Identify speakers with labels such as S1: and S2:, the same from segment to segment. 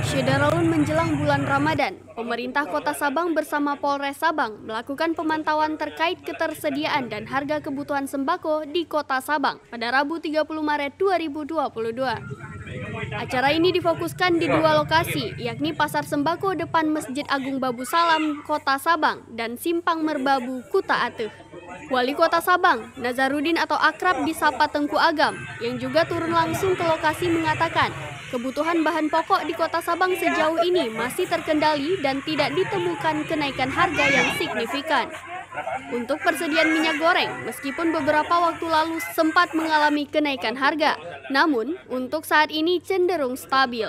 S1: Syederalun menjelang bulan Ramadan, pemerintah Kota Sabang bersama Polres Sabang melakukan pemantauan terkait ketersediaan dan harga kebutuhan sembako di Kota Sabang pada Rabu 30 Maret 2022. Acara ini difokuskan di dua lokasi, yakni Pasar Sembako depan Masjid Agung Babu Salam, Kota Sabang, dan Simpang Merbabu, Kuta Atuh. Wali Kota Sabang, Nazarudin atau akrab disapa Tengku Agam, yang juga turun langsung ke lokasi mengatakan, kebutuhan bahan pokok di Kota Sabang sejauh ini masih terkendali dan tidak ditemukan kenaikan harga yang signifikan. Untuk persediaan minyak goreng, meskipun beberapa waktu lalu sempat mengalami kenaikan harga, namun untuk saat ini cenderung stabil.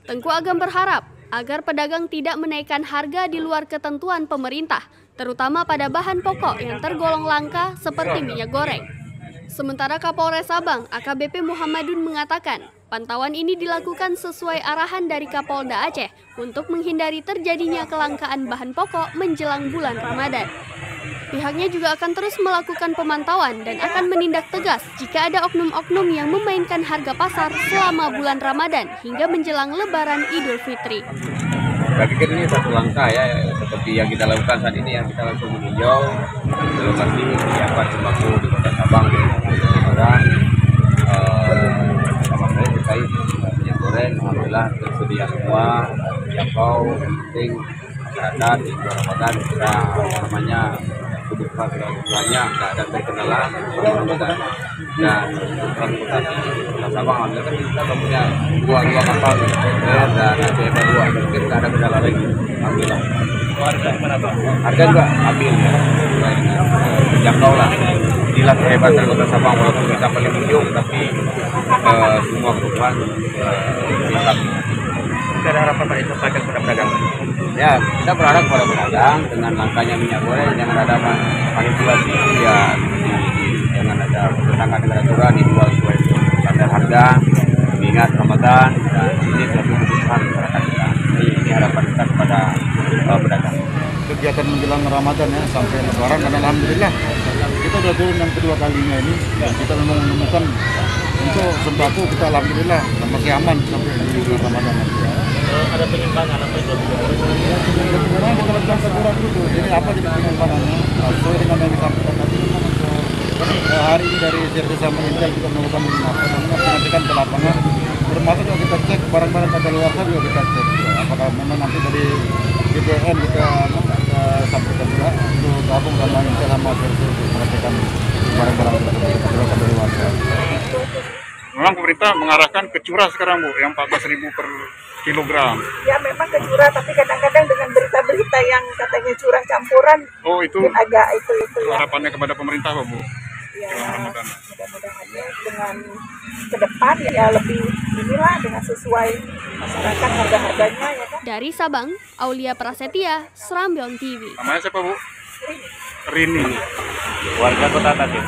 S1: Tengku Agam berharap agar pedagang tidak menaikkan harga di luar ketentuan pemerintah, terutama pada bahan pokok yang tergolong langka seperti minyak goreng. Sementara Kapolres Sabang, AKBP Muhammadun mengatakan, pantauan ini dilakukan sesuai arahan dari Kapolda Aceh untuk menghindari terjadinya kelangkaan bahan pokok menjelang bulan Ramadan. Pihaknya juga akan terus melakukan pemantauan dan akan menindak tegas jika ada oknum-oknum yang memainkan harga pasar selama bulan Ramadan hingga menjelang Lebaran Idul Fitri.
S2: Saya pikir ini satu langkah ya, seperti yang kita lakukan saat ini, yang kita langsung meninjau di lokasi penyiapan sembako di Kota Sabang sama saya terkait minyak goreng. Alhamdulillah tersedia semua, jangkau, penting masyarakat di bulan Ramadan bisa kebutuhannya nggak ada terkendala dan transportasi Kota Sabang. Alhamdulillah kan kita punya dua kapal dan ada dua, mungkin nggak ada kendala lagi. Alhamdulillah. Harga juga stabil ya, terjangkau lah. Inilah kehebatan Kota Sabang, walaupun kita paling ujung tapi semua kebutuhan lengkap. Kita ada harapan Pak disampaikan kepada pedagang. Ya, kita berharap kepada pedagang dengan langkanya minyak goreng jangan ada manipulasi ya, jangan ada pertentangan dengan aturan, dijual sesuai standar harga, mengingat Ramadan dan ini suatu kebutuhan masyarakat kita. Ini harapan kita kepada pedagang.
S3: Kegiatan menjelang Ramadan ya sampai Lebaran, dan alhamdulillah kita sudah turun yang kedua kalinya ini dan kita memang menemukan untuk sembako kita alhamdulillah masih aman sampai di bulan Ramadan.
S4: Ada penyimpangan apa itu?
S3: Sebenarnya kita lakukan teguran dulu. Jadi apa jadi penyimpangannya? Sesuai dengan yang disampaikan tadi. Hari ini dari Servis sama Intel kita melakukan menyaksikan ke lapangan. Termasuk juga kita cek barang-barang pada luar sana juga kita cek. Apakah memang nanti dari DPN kita sampaikan juga untuk gabung sama Intel sama Servis untuk mengecekkan barang-barang pada luar sana.
S5: Memang pemerintah mengarahkan ke curah sekarang Bu, yang 14.000 per kilogram.
S6: Ya memang ke curah, tapi kadang-kadang dengan berita-berita yang katanya curah campuran,
S5: oh itu
S6: agak itu ya.
S5: Harapannya kepada pemerintah Pak Bu?
S6: Ya mudah-mudahannya dengan ke depan ya lebih inilah dengan sesuai masyarakat harga-harganya ya kan.
S1: Dari Sabang, Aulia Prasetya, Serambion TV.
S5: Namanya siapa Bu? Rini.
S4: Warga Kota Atuh.